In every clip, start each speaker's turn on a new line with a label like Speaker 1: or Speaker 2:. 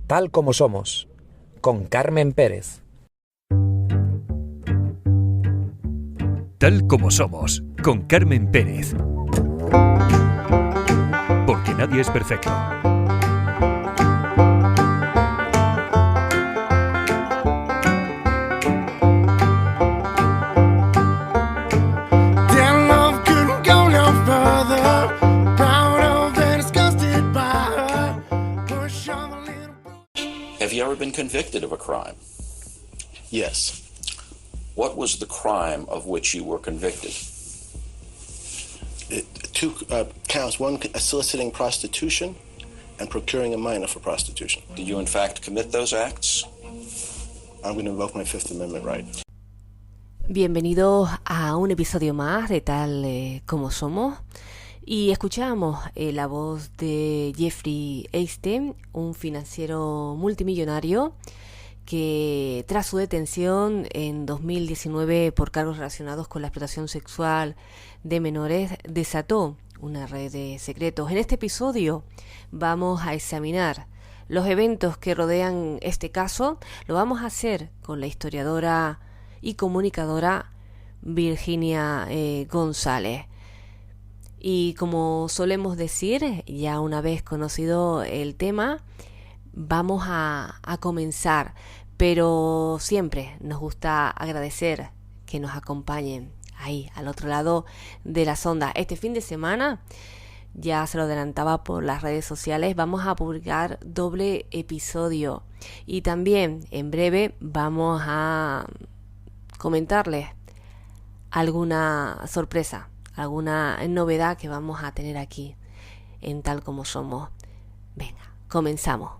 Speaker 1: Tal como somos, con Carmen Pérez.
Speaker 2: Tal como somos, con Carmen Pérez. Porque nadie es perfecto.
Speaker 3: Have you ever been convicted of a crime?
Speaker 4: Yes.
Speaker 3: What was the crime of which you were convicted?
Speaker 4: Two counts. One, soliciting prostitution and procuring a minor for prostitution.
Speaker 3: Did you in fact commit those acts?
Speaker 4: I'm going to invoke my Fifth Amendment right.
Speaker 5: Bienvenidos a un episodio más de Tal como Somos. Y escuchamos la voz de Jeffrey Epstein, un financiero multimillonario que tras su detención en 2019 por cargos relacionados con la explotación sexual de menores, desató una red de secretos. En este episodio vamos a examinar los eventos que rodean este caso. Lo vamos a hacer con la historiadora y comunicadora Virginia González. Y como solemos decir, ya una vez conocido el tema, vamos a comenzar. Pero siempre nos gusta agradecer que nos acompañen ahí, al otro lado de las ondas. Este fin de semana, ya se lo adelantaba por las redes sociales, vamos a publicar doble episodio. Y también en breve vamos a comentarles alguna sorpresa, alguna novedad que vamos a tener aquí en Tal como Somos. Venga, comenzamos.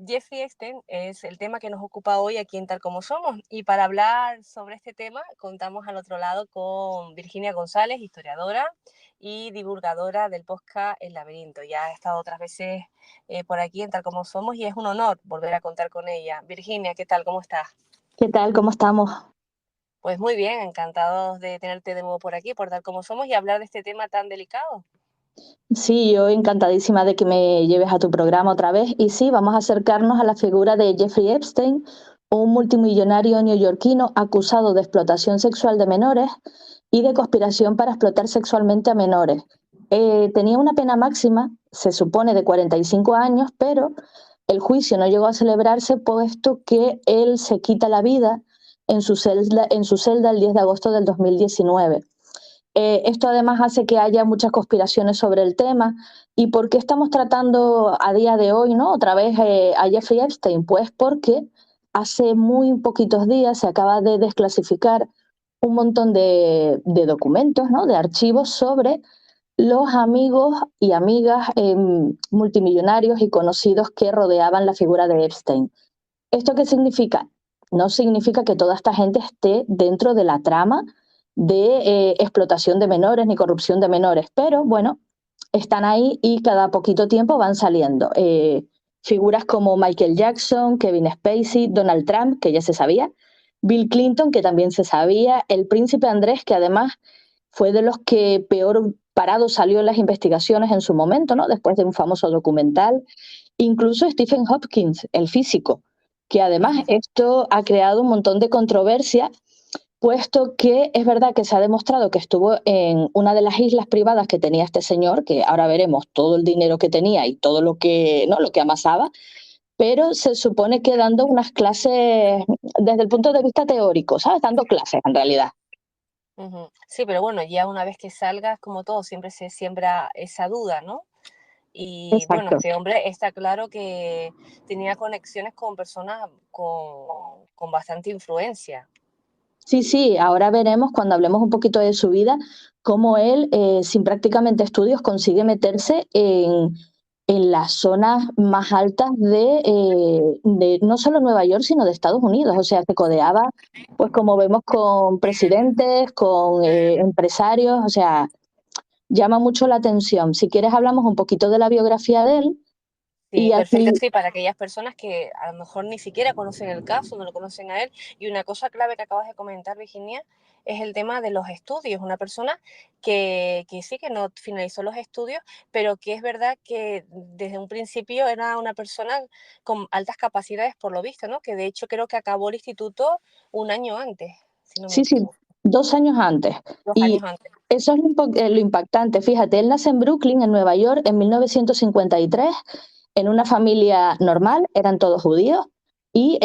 Speaker 5: Jeffrey Epstein es el tema que nos ocupa hoy aquí en Tal como Somos, y para hablar sobre este tema contamos al otro lado con Virginia González, historiadora y divulgadora del podcast El Laberinto. Ya ha estado otras veces por aquí en Tal como Somos y es un honor volver a contar con ella. Virginia, ¿qué tal? ¿Cómo estás?
Speaker 6: ¿Qué tal? ¿Cómo estamos?
Speaker 5: Pues muy bien, encantados de tenerte de nuevo por aquí, por Tal como Somos, y hablar de este tema tan delicado.
Speaker 6: Sí, yo encantadísima de que me lleves a tu programa otra vez. Y sí, vamos a acercarnos a la figura de Jeffrey Epstein, un multimillonario neoyorquino acusado de explotación sexual de menores y de conspiración para explotar sexualmente a menores. Tenía una pena máxima, se supone, de 45 años, pero el juicio no llegó a celebrarse puesto que él se quita la vida en su celda el 10 de agosto del 2019. Esto además hace que haya muchas conspiraciones sobre el tema. ¿Y por qué estamos tratando a día de hoy, ¿no?, otra vez a Jeffrey Epstein? Pues porque hace muy poquitos días se acaba de desclasificar un montón de documentos, ¿no?, de archivos sobre los amigos y amigas multimillonarios y conocidos que rodeaban la figura de Epstein. ¿Esto qué significa? No significa que toda esta gente esté dentro de la trama de explotación de menores ni corrupción de menores, pero bueno, están ahí y cada poquito tiempo van saliendo. Figuras como Michael Jackson, Kevin Spacey, Donald Trump, que ya se sabía, Bill Clinton, que también se sabía, el príncipe Andrés, que además fue de los que peor parado salió en las investigaciones en su momento, ¿no?, después de un famoso documental. Incluso Stephen Hopkins, el físico, que además esto ha creado un montón de controversia, puesto que es verdad que se ha demostrado que estuvo en una de las islas privadas que tenía este señor, que ahora veremos todo el dinero que tenía y todo lo que, ¿no?, lo que amasaba, pero se supone que dando unas clases desde el punto de vista teórico, ¿sabes? Dando clases en realidad.
Speaker 5: Uh-huh. Sí, pero bueno, ya una vez que salgas, como todo, siempre se siembra esa duda, ¿no? Y bueno,
Speaker 6: Exacto.
Speaker 5: este hombre está claro que tenía conexiones con personas con bastante influencia.
Speaker 6: Sí, sí, ahora veremos cuando hablemos un poquito de su vida, cómo él, sin prácticamente estudios, consigue meterse en las zonas más altas de no solo Nueva York, sino de Estados Unidos. O sea, se codeaba, pues como vemos, con presidentes, con empresarios, o sea, llama mucho la atención. Si quieres hablamos un poquito de la biografía de él
Speaker 5: Sí,
Speaker 6: y
Speaker 5: perfecto,
Speaker 6: así.
Speaker 5: sí, para aquellas personas que a lo mejor ni siquiera conocen el caso, no lo conocen a él. Y una cosa clave que acabas de comentar, Virginia, es el tema de los estudios. Una persona que sí, que no finalizó los estudios, pero que es verdad que desde un principio era una persona con altas capacidades, por lo visto, ¿no? Que de hecho creo que acabó el instituto un año antes, si no me
Speaker 6: Sí, sí,
Speaker 5: equivoco,
Speaker 6: 2 años antes.
Speaker 5: 2 años
Speaker 6: Y
Speaker 5: antes.
Speaker 6: eso es lo impactante. Fíjate, él nace en Brooklyn, en Nueva York, en 1953, en una familia normal, eran todos judíos, y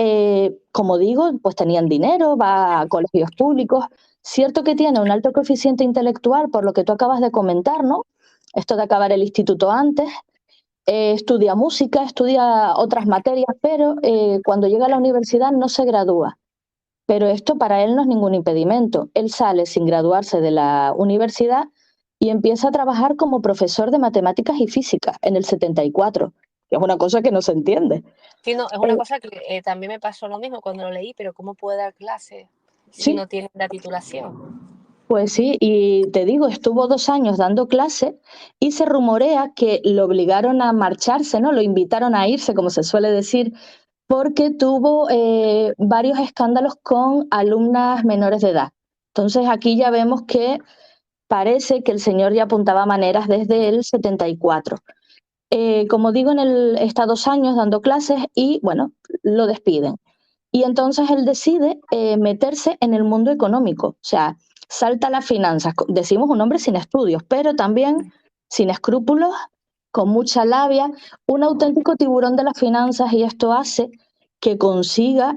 Speaker 6: como digo, pues tenían dinero, va a colegios públicos. Cierto que tiene un alto coeficiente intelectual, por lo que tú acabas de comentar, ¿no? Esto de acabar el instituto antes. Estudia música, estudia otras materias, pero cuando llega a la universidad no se gradúa. Pero esto para él no es ningún impedimento. Él sale sin graduarse de la universidad y empieza a trabajar como profesor de matemáticas y física en el 74, que es una cosa que no se entiende.
Speaker 5: Sí, no, es una cosa que también me pasó lo mismo cuando lo leí, pero ¿cómo puede dar clase si
Speaker 6: Sí,
Speaker 5: no tiene la titulación?
Speaker 6: pues sí, y te digo, estuvo 2 años dando clase y se rumorea que lo obligaron a marcharse, ¿no? Lo invitaron a irse, como se suele decir, porque tuvo varios escándalos con alumnas menores de edad. Entonces aquí ya vemos que parece que el señor ya apuntaba maneras desde el 74. Como digo, está 2 años dando clases y, bueno, lo despiden. Y entonces él decide meterse en el mundo económico, o sea, salta a las finanzas. Decimos un hombre sin estudios, pero también sin escrúpulos, con mucha labia, un auténtico tiburón de las finanzas, y esto hace que consiga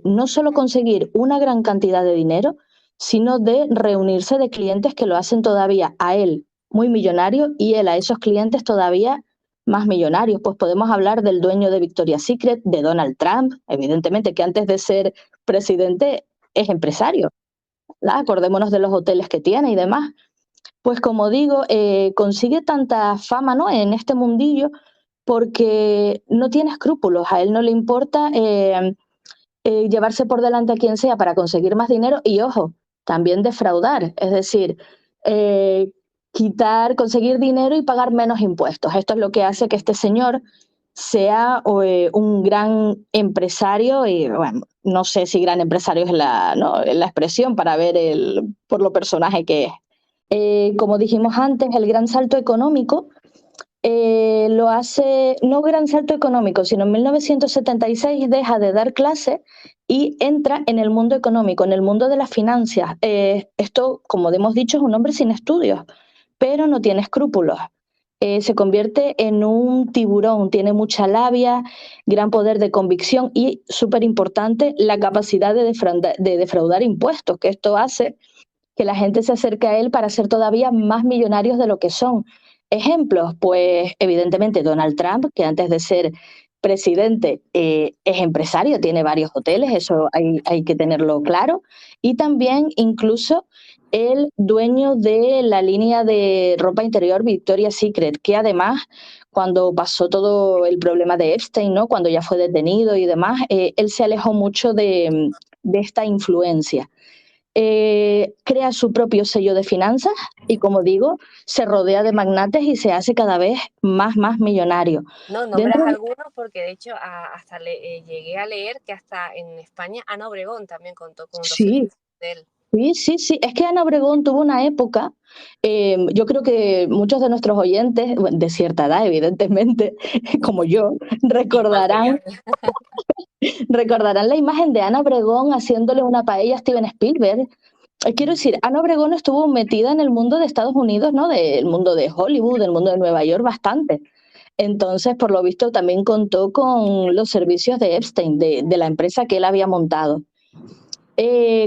Speaker 6: no solo conseguir una gran cantidad de dinero, sino de reunirse de clientes que lo hacen todavía a él muy millonario y él a esos clientes todavía más millonarios. Pues podemos hablar del dueño de Victoria's Secret, de Donald Trump, evidentemente, que antes de ser presidente es empresario, ¿verdad? Acordémonos de los hoteles que tiene y demás. Pues como digo, consigue tanta fama, ¿no?, en este mundillo porque no tiene escrúpulos. A él no le importa llevarse por delante a quien sea para conseguir más dinero y, ojo, también defraudar, es decir, eh, conseguir dinero y pagar menos impuestos. Esto es lo que hace que este señor sea un gran empresario y, bueno, no sé si gran empresario es ¿no?, la expresión para ver por lo personaje que es. Como dijimos antes, el gran salto económico lo hace, no gran salto económico, sino en 1976 deja de dar clase y entra en el mundo económico, en el mundo de las finanzas. Esto, como hemos dicho, es un hombre sin estudios, pero no tiene escrúpulos. Se convierte en un tiburón, tiene mucha labia, gran poder de convicción y, súper importante, la capacidad de defraudar impuestos, que esto hace que la gente se acerque a él para ser todavía más millonarios de lo que son. Ejemplos, pues evidentemente Donald Trump, que antes de ser presidente es empresario, tiene varios hoteles, eso hay que tenerlo claro, y también incluso el dueño de la línea de ropa interior Victoria's Secret, que además cuando pasó todo el problema de Epstein, ¿no?, cuando ya fue detenido y demás, él se alejó mucho de esta influencia. Crea su propio sello de finanzas y, como digo, se rodea de magnates y se hace cada vez más millonario.
Speaker 5: No, nombras
Speaker 6: Dentro de-
Speaker 5: algunos porque de hecho hasta llegué a leer que hasta en España Ana Obregón también contó con dos
Speaker 6: Sí,
Speaker 5: servicios de él.
Speaker 6: sí. Es que Ana Obregón tuvo una época, yo creo que muchos de nuestros oyentes, bueno, de cierta edad, evidentemente, como yo,
Speaker 5: Igual que
Speaker 6: recordarán,
Speaker 5: yo.
Speaker 6: recordarán la imagen de Ana Obregón haciéndole una paella a Steven Spielberg. Quiero decir, Ana Obregón estuvo metida en el mundo de Estados Unidos, ¿no?, del mundo de Hollywood, del mundo de Nueva York, bastante. Entonces, por lo visto, también contó con los servicios de Epstein, de la empresa que él había montado.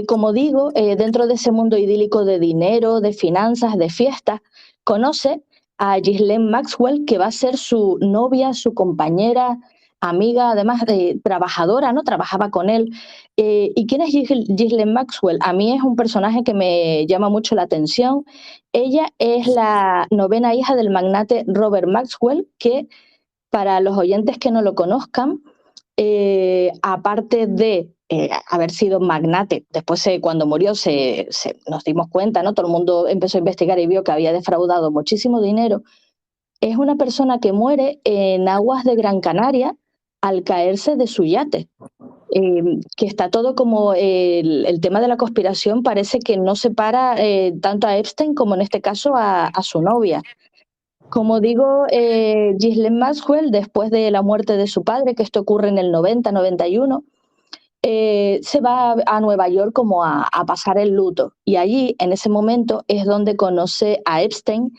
Speaker 6: Como digo, dentro de ese mundo idílico de dinero, de finanzas, de fiestas, conoce a Ghislaine Maxwell, que va a ser su novia, su compañera, amiga, además trabajadora, ¿no? Trabajaba con él. ¿Y quién es Ghislaine Maxwell? A mí es un personaje que me llama mucho la atención. Ella es la novena hija del magnate Robert Maxwell, que, para los oyentes que no lo conozcan, aparte de haber sido magnate, después cuando murió nos dimos cuenta, ¿no?, todo el mundo empezó a investigar y vio que había defraudado muchísimo dinero. Es una persona que muere en aguas de Gran Canaria al caerse de su yate. Que está todo como el tema de la conspiración parece que no separa tanto a Epstein como en este caso a su novia. Como digo, Ghislaine Maxwell, después de la muerte de su padre, que esto ocurre en el 90-91, se va a Nueva York como a pasar el luto. Y allí, en ese momento, es donde conoce a Epstein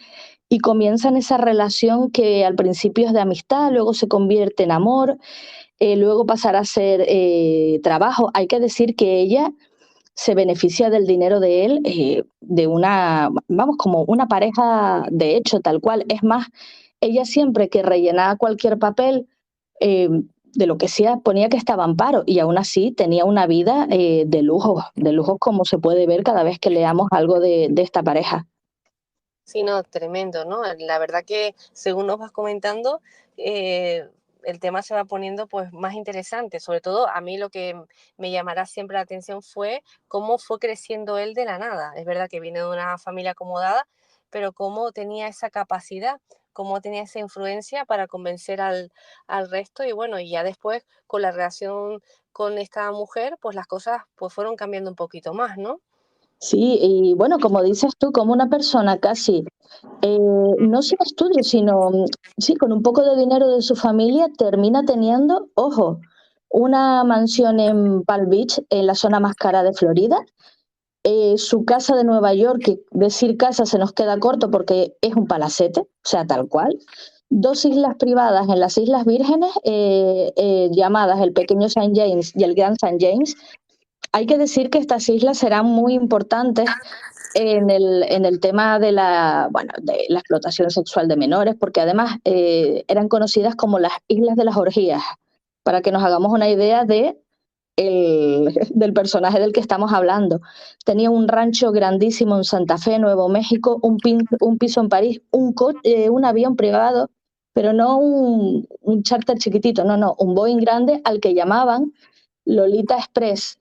Speaker 6: y comienzan esa relación que al principio es de amistad, luego se convierte en amor, luego pasará a ser trabajo. Hay que decir que ella se beneficia del dinero de él de una, vamos, como una pareja de hecho, tal cual. Es más, ella siempre que rellenaba cualquier papel, de lo que sea, ponía que estaba en paro y aún así tenía una vida de lujos como se puede ver cada vez que leamos algo de esta pareja.
Speaker 5: Sí, no, tremendo, ¿no? La verdad que según nos vas comentando, el tema se va poniendo pues más interesante. Sobre todo a mí lo que me llamará siempre la atención fue cómo fue creciendo él de la nada. Es verdad que viene de una familia acomodada, pero cómo tenía esa capacidad, cómo tenía esa influencia para convencer al resto. Y bueno, y ya después con la relación con esta mujer, pues las cosas pues fueron cambiando un poquito más, ¿no?
Speaker 6: Sí, y bueno, como dices tú, como una persona casi, no sin estudios, sino sí, con un poco de dinero de su familia, termina teniendo, ojo, una mansión en Palm Beach, en la zona más cara de Florida, su casa de Nueva York, que decir casa se nos queda corto porque es un palacete, o sea, tal cual. 2 islas privadas en las Islas Vírgenes, llamadas el Pequeño Saint James y el Gran Saint James. Hay que decir que estas islas serán muy importantes en el tema de de la explotación sexual de menores, porque además eran conocidas como las Islas de las Orgías, para que nos hagamos una idea del personaje del que estamos hablando. Tenía un rancho grandísimo en Santa Fe, Nuevo México, un piso en París, un avión privado, pero no un charter chiquitito, no, un Boeing grande al que llamaban Lolita Express.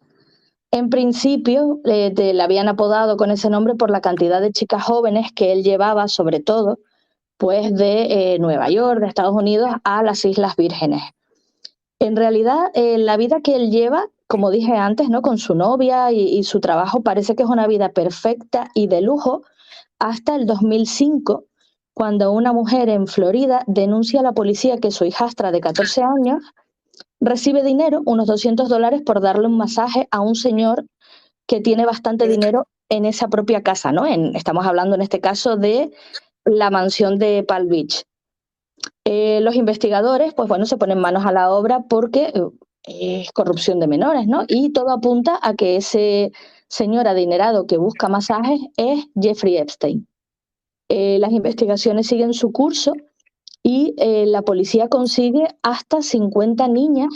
Speaker 6: En principio, le habían apodado con ese nombre por la cantidad de chicas jóvenes que él llevaba, sobre todo, pues de Nueva York, de Estados Unidos, a las Islas Vírgenes. En realidad, la vida que él lleva, como dije antes, ¿no? Con su novia y su trabajo, parece que es una vida perfecta y de lujo, hasta el 2005, cuando una mujer en Florida denuncia a la policía que su hijastra de 14 años recibe dinero, unos $200, por darle un masaje a un señor que tiene bastante dinero en esa propia casa, ¿no? Estamos hablando en este caso de la mansión de Palm Beach. Los investigadores, pues bueno, se ponen manos a la obra porque es corrupción de menores, ¿no? Y todo apunta a que ese señor adinerado que busca masajes es Jeffrey Epstein. Las investigaciones siguen su curso y la policía consigue hasta 50 niñas,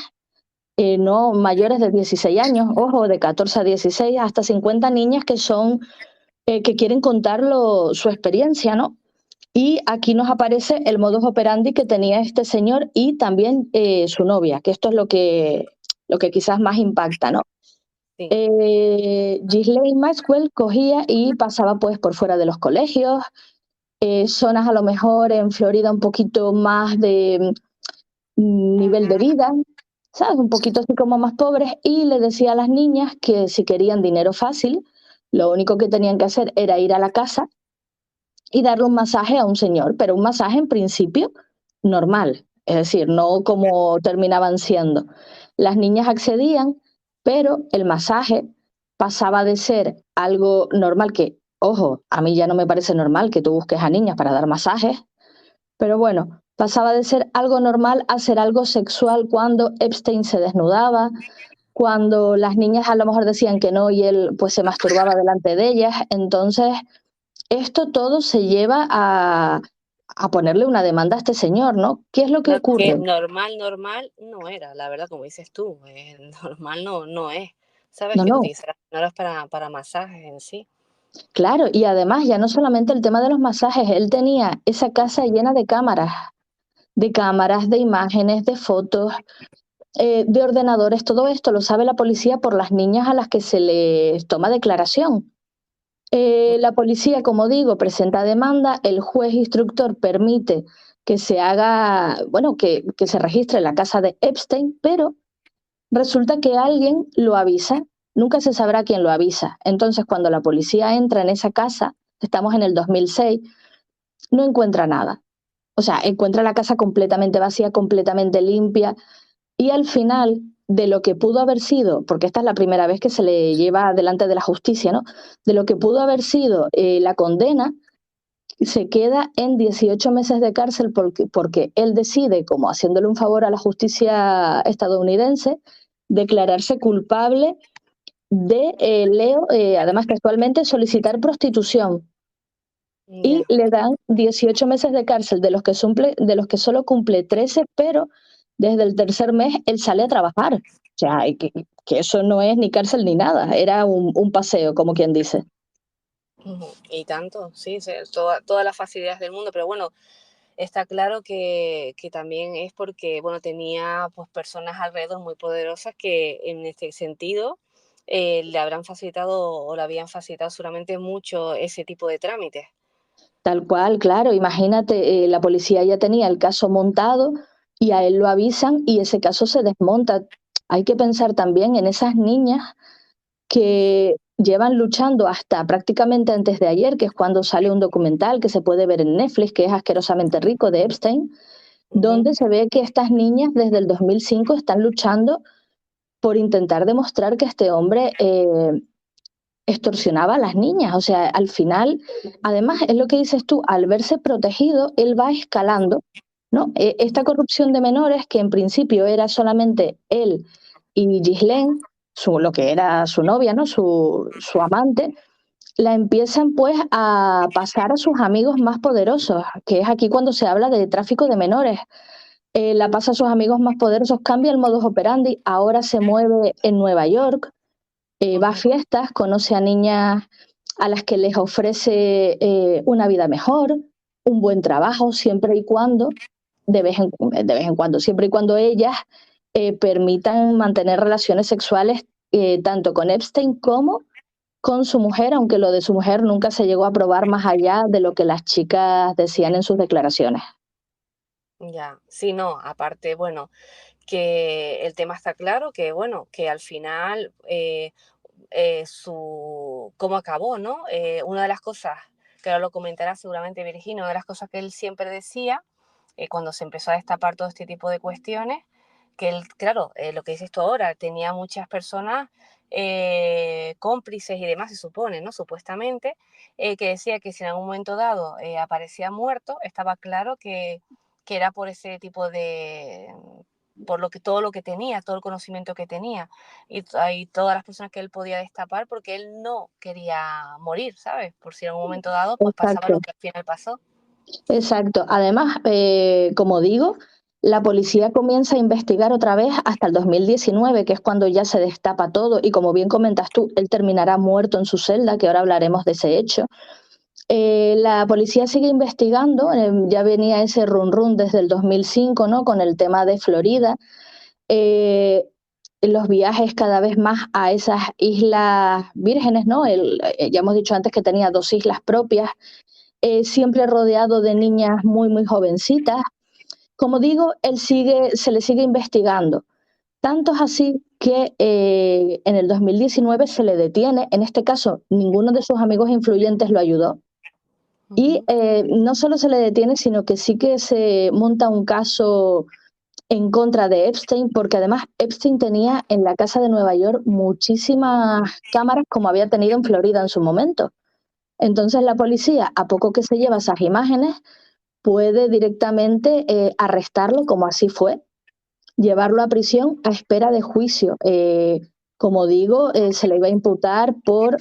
Speaker 6: no mayores de 16 años, ojo, de 14 a 16, hasta 50 niñas que son, que quieren contar su experiencia, ¿no? Y aquí nos aparece el modus operandi que tenía este señor y también su novia, que esto es lo que quizás más impacta, ¿no?
Speaker 5: Sí.
Speaker 6: Ghislaine Maxwell cogía y pasaba pues por fuera de los colegios, zonas a lo mejor en Florida un poquito más de nivel de vida, ¿sabes? Un poquito así como más pobres, y le decía a las niñas que si querían dinero fácil, lo único que tenían que hacer era ir a la casa y darle un masaje a un señor, pero un masaje en principio normal, es decir, no como terminaban siendo. Las niñas accedían, pero el masaje pasaba de ser algo normal que, ojo, a mí ya no me parece normal que tú busques a niñas para dar masajes, pero bueno, pasaba de ser algo normal a ser algo sexual cuando Epstein se desnudaba, cuando las niñas a lo mejor decían que no y él pues se masturbaba delante de ellas. Entonces, esto todo se lleva a ponerle una demanda a este señor, ¿no? ¿Qué es lo que ocurre?
Speaker 5: Que normal no era, la verdad, como dices tú, normal no es. ¿Sabes?
Speaker 6: No,
Speaker 5: Que
Speaker 6: no.
Speaker 5: utilizar las para masajes en sí.
Speaker 6: Claro, y además ya no solamente el tema de los masajes, él tenía esa casa llena de cámaras, de imágenes, de fotos, de ordenadores. Todo esto lo sabe la policía por las niñas a las que se les toma declaración. La policía, como digo, presenta demanda, el juez instructor permite que se haga, bueno, que se registre la casa de Epstein, pero resulta que alguien lo avisa, nunca se sabrá quién lo avisa. Entonces, cuando la policía entra en esa casa, estamos en el 2006, no encuentra nada. O sea, encuentra la casa completamente vacía, completamente limpia, y al final de lo que pudo haber sido, porque esta es la primera vez que se le lleva delante de la justicia, ¿no? De lo que pudo haber sido la condena, se queda en 18 meses de cárcel porque él decide, como haciéndole un favor a la justicia estadounidense, declararse culpable de, Leo, además textualmente, solicitar prostitución. Y le dan 18 meses de cárcel, de los que solo cumple 13, pero desde el tercer mes él sale a trabajar. O sea, que eso no es ni cárcel ni nada, era un paseo, como quien dice.
Speaker 5: Y tanto, sí, todas las facilidades del mundo, pero bueno, está claro que también es porque, bueno, tenía pues personas alrededor muy poderosas que en este sentido le habrán facilitado o le habían facilitado seguramente mucho ese tipo de trámites.
Speaker 6: Tal cual, claro, imagínate, la policía ya tenía el caso montado y a él lo avisan y ese caso se desmonta. Hay que pensar también en esas niñas que llevan luchando hasta prácticamente antes de ayer, que es cuando sale un documental que se puede ver en Netflix, que es Asquerosamente Rico, de Epstein, donde se ve que estas niñas desde el 2005 están luchando por intentar demostrar que este hombre extorsionaba a las niñas. O sea, al final, además, es lo que dices tú, al verse protegido, él va escalando, ¿no? Esta corrupción de menores, que en principio era solamente él y Ghislaine, lo que era su novia, ¿no? Su amante, la empiezan pues a pasar a sus amigos más poderosos, que es aquí cuando se habla de tráfico de menores. La pasa a sus amigos más poderosos, cambia el modus operandi, ahora se mueve en Nueva York, va a fiestas, conoce a niñas a las que les ofrece una vida mejor, un buen trabajo, siempre y cuando, de vez en cuando, siempre y cuando ellas permitan mantener relaciones sexuales tanto con Epstein como con su mujer, aunque lo de su mujer nunca se llegó a probar más allá de lo que las chicas decían en sus declaraciones.
Speaker 5: Ya, sí, no, aparte, bueno, que el tema está claro, que bueno, que al final cómo acabó, ¿no? Una de las cosas, que ahora lo comentará seguramente Virginia, una de las cosas que él siempre decía, cuando se empezó a destapar todo este tipo de cuestiones, que él, claro, lo que dices tú ahora, tenía muchas personas cómplices y demás, se supone, ¿no? Supuestamente, que decía que si en algún momento dado aparecía muerto, estaba claro que era por ese tipo de, todo lo que tenía, todo el conocimiento que tenía y todas las personas que él podía destapar porque él no quería morir, ¿sabes? Por si en algún momento dado pues pasaba lo que al final pasó.
Speaker 6: Exacto. Además, como digo, la policía comienza a investigar otra vez hasta el 2019, que es cuando ya se destapa todo y como bien comentas tú, él terminará muerto en su celda, que ahora hablaremos de ese hecho. La policía sigue investigando, ya venía ese run desde el 2005, ¿no? Con el tema de Florida, los viajes cada vez más a esas islas vírgenes, ¿no? Ya hemos dicho antes que tenía 2 islas propias, siempre rodeado de niñas muy, muy jovencitas. Como digo, se le sigue investigando. Tanto es así que en el 2019 se le detiene, en este caso ninguno de sus amigos influyentes lo ayudó. Y no solo se le detiene, sino que sí que se monta un caso en contra de Epstein, porque además Epstein tenía en la casa de Nueva York muchísimas cámaras como había tenido en Florida en su momento. Entonces la policía, a poco que se lleva esas imágenes, puede directamente arrestarlo, como así fue, llevarlo a prisión a espera de juicio. Como digo, se le iba a imputar por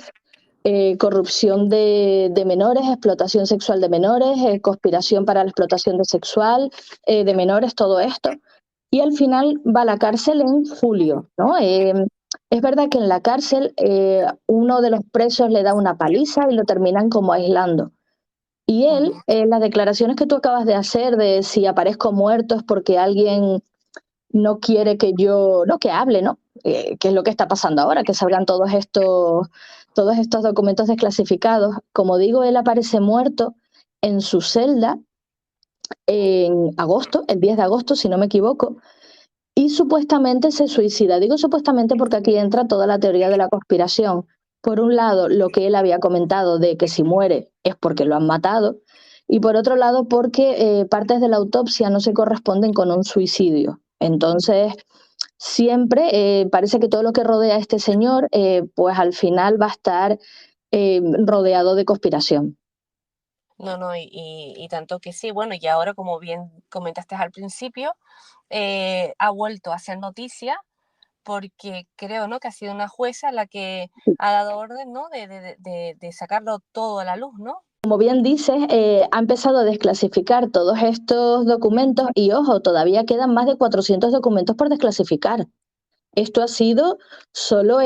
Speaker 6: corrupción de menores, explotación sexual de menores, conspiración para la explotación sexual de menores, todo esto. Y al final va a la cárcel en julio, ¿no? Es verdad que en la cárcel uno de los presos le da una paliza y lo terminan como aislando. Y él, las declaraciones que tú acabas de hacer de si aparezco muerto es porque alguien no quiere que hable, ¿no? Que es lo que está pasando ahora, que salgan todos estos documentos desclasificados. Como digo, él aparece muerto en su celda en agosto, el 10 de agosto, si no me equivoco, y supuestamente se suicida. Digo supuestamente porque aquí entra toda la teoría de la conspiración. Por un lado, lo que él había comentado de que si muere es porque lo han matado, y por otro lado, porque partes de la autopsia no se corresponden con un suicidio. Entonces, siempre parece que todo lo que rodea a este señor, pues al final va a estar rodeado de conspiración.
Speaker 5: No, no, y tanto que sí, bueno, y ahora como bien comentaste al principio, ha vuelto a hacer noticia porque creo, ¿no?, que ha sido una jueza la que ha dado orden, ¿no?, de sacarlo todo a la luz, ¿no?
Speaker 6: Como bien dices, ha empezado a desclasificar todos estos documentos y, ojo, todavía quedan más de 400 documentos por desclasificar. Esto ha sido solo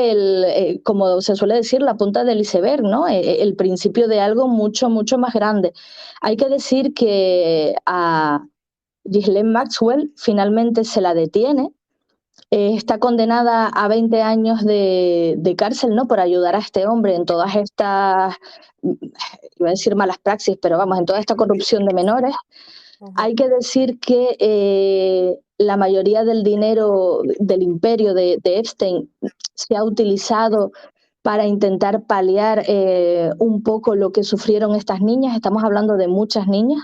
Speaker 6: como se suele decir, la punta del iceberg, ¿no? El principio de algo mucho, mucho más grande. Hay que decir que a Ghislaine Maxwell finalmente se la detiene. Está condenada a 20 años de cárcel, ¿no?, por ayudar a este hombre en todas estas, iba a decir malas praxis, pero vamos, en toda esta corrupción de menores. Hay que decir que la mayoría del dinero del imperio de Epstein se ha utilizado para intentar paliar un poco lo que sufrieron estas niñas. Estamos hablando de muchas niñas.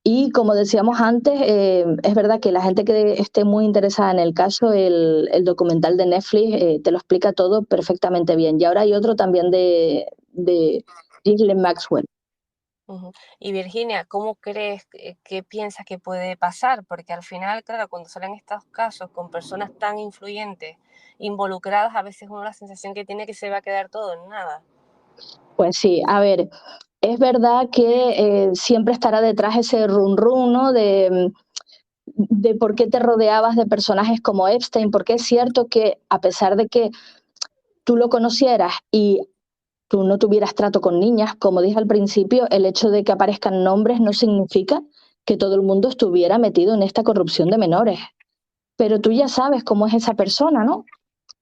Speaker 6: Y como decíamos antes, es verdad que la gente que esté muy interesada en el caso, el documental de Netflix te lo explica todo perfectamente bien. Y ahora hay otro también de Ghislaine Maxwell.
Speaker 5: Y Virginia, ¿cómo crees, qué piensas que puede pasar? Porque al final, claro, cuando salen estos casos con personas tan influyentes involucradas, a veces uno la sensación que tiene que se va a quedar todo en nada.
Speaker 6: Pues sí, a ver, es verdad que siempre estará detrás ese run run, ¿no? De por qué te rodeabas de personajes como Epstein, porque es cierto que a pesar de que tú lo conocieras y tú no tuvieras trato con niñas, como dije al principio, el hecho de que aparezcan nombres no significa que todo el mundo estuviera metido en esta corrupción de menores. Pero tú ya sabes cómo es esa persona, ¿no?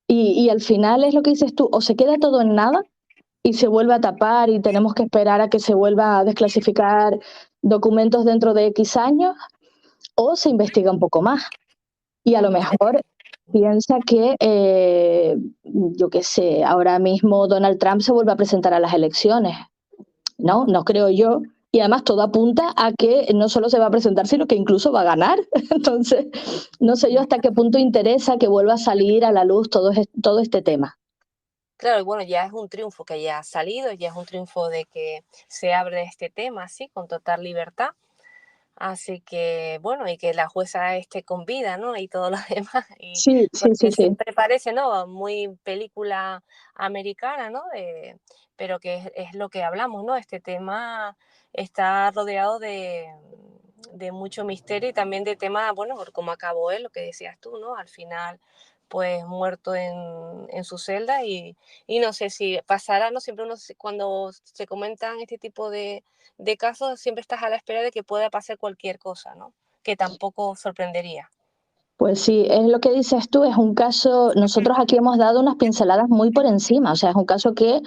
Speaker 6: Y al final es lo que dices tú, o se queda todo en nada y se vuelve a tapar y tenemos que esperar a que se vuelva a desclasificar documentos dentro de X años, o se investiga un poco más. Y a lo mejor piensa que, yo qué sé, ahora mismo Donald Trump se vuelve a presentar a las elecciones. No, no creo yo. Y además todo apunta a que no solo se va a presentar, sino que incluso va a ganar. Entonces, no sé yo hasta qué punto interesa que vuelva a salir a la luz todo este tema.
Speaker 5: Claro, y bueno, ya es un triunfo que ya ha salido, ya es un triunfo de que se abre este tema, así, con total libertad. Así que, bueno, y que la jueza esté con vida, ¿no? Y todo lo demás. Y
Speaker 6: Sí, sí, sí,
Speaker 5: porque
Speaker 6: sí.
Speaker 5: siempre parece, ¿no?, muy película americana, ¿no? Pero que es lo que hablamos, ¿no? Este tema está rodeado de mucho misterio y también de tema, bueno, por cómo acabó él, lo que decías tú, ¿no? Al final, pues muerto en su celda y no sé si pasará, ¿no? Siempre cuando se comentan este tipo de casos, siempre estás a la espera de que pueda pasar cualquier cosa, ¿no? Que tampoco sorprendería.
Speaker 6: Pues sí, es lo que dices tú, es un caso, nosotros aquí hemos dado unas pinceladas muy por encima, o sea, es un caso que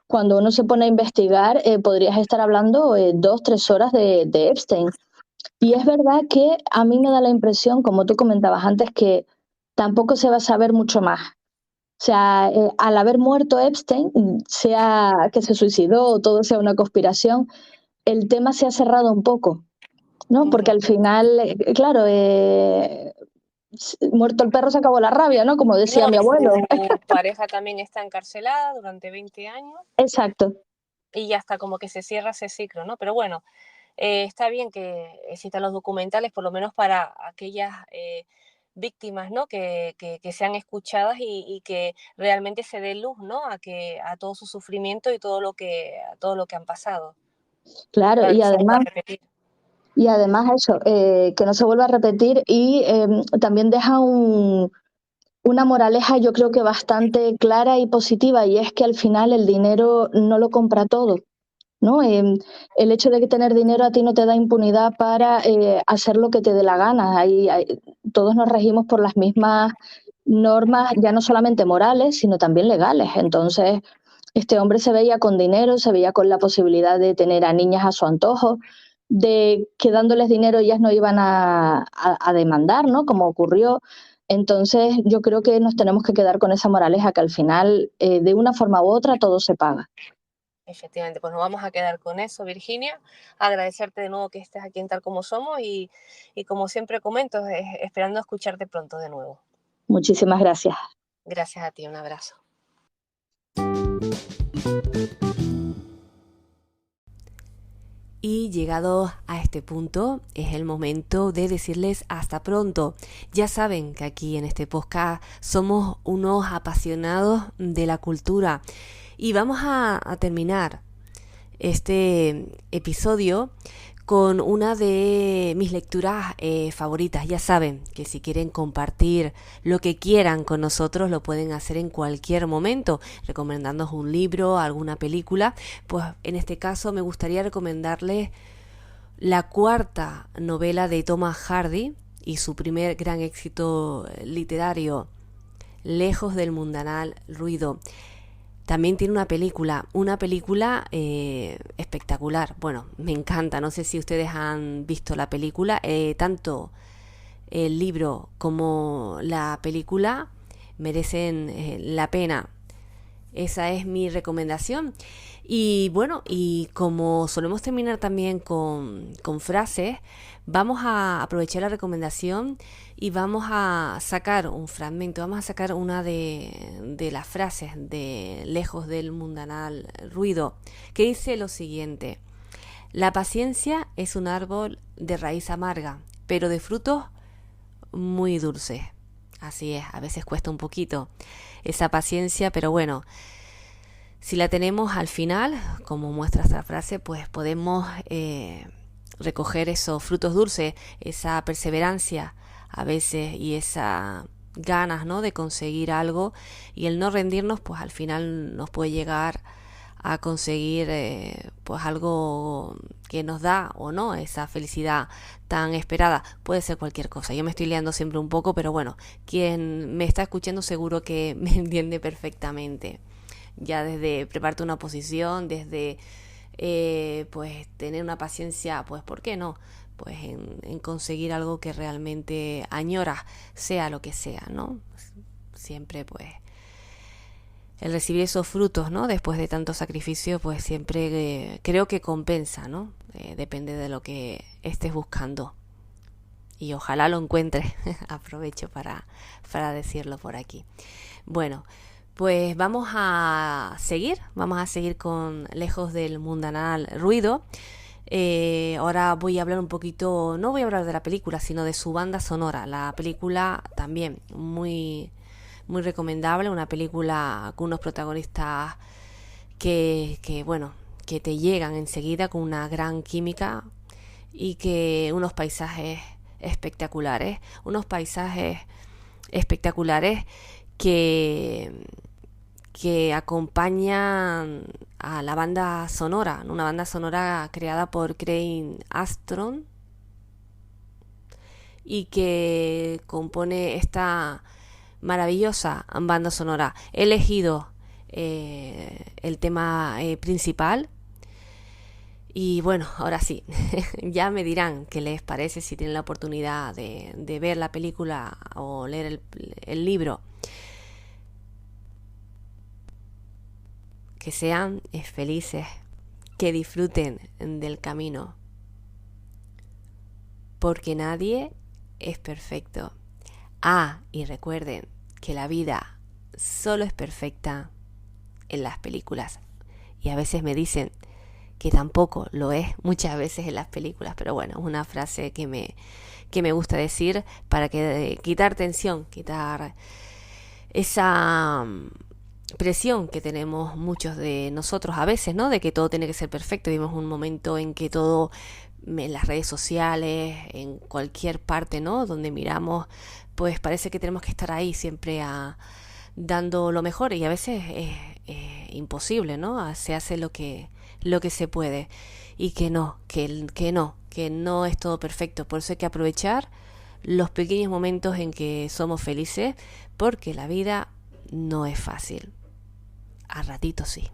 Speaker 6: cuando uno se pone a investigar podrías estar hablando 2, 3 horas de Epstein. Y es verdad que a mí me da la impresión, como tú comentabas antes, que tampoco se va a saber mucho más. O sea, al haber muerto Epstein, sea que se suicidó o todo sea una conspiración, el tema se ha cerrado un poco, ¿no? Porque al final, claro, muerto el perro se acabó la rabia, ¿no? Como decía
Speaker 5: No,
Speaker 6: mi
Speaker 5: y
Speaker 6: abuelo.
Speaker 5: su pareja también está encarcelada durante 20 años
Speaker 6: Exacto.
Speaker 5: y ya está como que se cierra ese ciclo, ¿no? Pero bueno, está bien que existan los documentales, por lo menos para aquellas víctimas, ¿no? Que sean escuchadas y que realmente se dé luz, ¿no? A todo su sufrimiento y a todo lo que han pasado,
Speaker 6: Claro,
Speaker 5: para que no se vuelva a repetir.
Speaker 6: y además eso, que no se vuelva a repetir y también deja una moraleja yo creo que bastante clara y positiva, y es que al final el dinero no lo compra todo, ¿no? El hecho de que tener dinero a ti no te da impunidad para hacer lo que te dé la gana. Todos nos regimos por las mismas normas, ya no solamente morales, sino también legales. Entonces, este hombre se veía con dinero, se veía con la posibilidad de tener a niñas a su antojo. de que dándoles dinero ellas no iban a demandar, ¿no? Como ocurrió. Entonces yo creo que nos tenemos que quedar con esa moraleja que al final, de una forma u otra, todo se paga.
Speaker 5: Efectivamente, pues nos vamos a quedar con eso, Virginia. Agradecerte de nuevo que estés aquí en Tal Como Somos y como siempre comento, esperando escucharte pronto de nuevo.
Speaker 6: Muchísimas gracias.
Speaker 5: Gracias a ti, un abrazo. Y llegados a este punto, es el momento de decirles hasta pronto. Ya saben que aquí en este podcast somos unos apasionados de la cultura. Y vamos a terminar este episodio con una de mis lecturas favoritas. Ya saben que si quieren compartir lo que quieran con nosotros, lo pueden hacer en cualquier momento, recomendándonos un libro, alguna película. Pues en este caso me gustaría recomendarles la cuarta novela de Thomas Hardy y su primer gran éxito literario, Lejos del mundanal ruido. También tiene una película espectacular. Bueno, me encanta. No sé si ustedes han visto la película. Tanto el libro como la película merecen la pena. Esa es mi recomendación. Y bueno, y como solemos terminar también con frases, vamos a aprovechar la recomendación y vamos a sacar un fragmento, vamos a sacar una de las frases de Lejos del mundanal ruido, que dice lo siguiente: la paciencia es un árbol de raíz amarga, pero de frutos muy dulces. Así es, a veces cuesta un poquito esa paciencia, pero bueno, si la tenemos al final, como muestra esta frase, pues podemos recoger esos frutos dulces, esa perseverancia a veces y esa ganas, ¿no?, de conseguir algo, y el no rendirnos, pues al final nos puede llegar a conseguir pues algo que nos da o no esa felicidad tan esperada. Puede ser cualquier cosa. Yo me estoy liando siempre un poco, pero bueno, quien me está escuchando seguro que me entiende perfectamente. Ya desde prepararte una posición, desde pues tener una paciencia, pues ¿por qué no? Pues en conseguir algo que realmente añoras, sea lo que sea, ¿no? Siempre pues el recibir esos frutos, ¿no?, después de tanto sacrificio, pues siempre creo que compensa, ¿no? Depende de lo que estés buscando. Y ojalá lo encuentres. Aprovecho para decirlo por aquí. Bueno, pues vamos a seguir con Lejos del mundanal ruido. Ahora voy a hablar un poquito, no voy a hablar de la película, sino de su banda sonora. La película también muy recomendable, una película con unos protagonistas que te llegan enseguida con una gran química y que unos paisajes espectaculares que acompañan a la banda sonora, una banda sonora creada por Craig Armstrong y que compone esta maravillosa banda sonora. He elegido el tema principal y bueno, ahora sí, ya me dirán qué les parece si tienen la oportunidad de ver la película o leer el libro. Que sean felices, que disfruten del camino, porque nadie es perfecto. Y recuerden que la vida solo es perfecta en las películas. Y a veces me dicen que tampoco lo es muchas veces en las películas, pero bueno, es una frase que me gusta decir para quitar tensión, quitar esa presión que tenemos muchos de nosotros a veces, ¿no?, de que todo tiene que ser perfecto. Vivimos un momento en que todo, en las redes sociales, en cualquier parte, ¿no?, donde miramos, pues parece que tenemos que estar ahí siempre dando lo mejor, y a veces es imposible, ¿no? Se hace lo que se puede, y que no es todo perfecto. Por eso hay que aprovechar los pequeños momentos en que somos felices, porque la vida no es fácil. A ratito sí.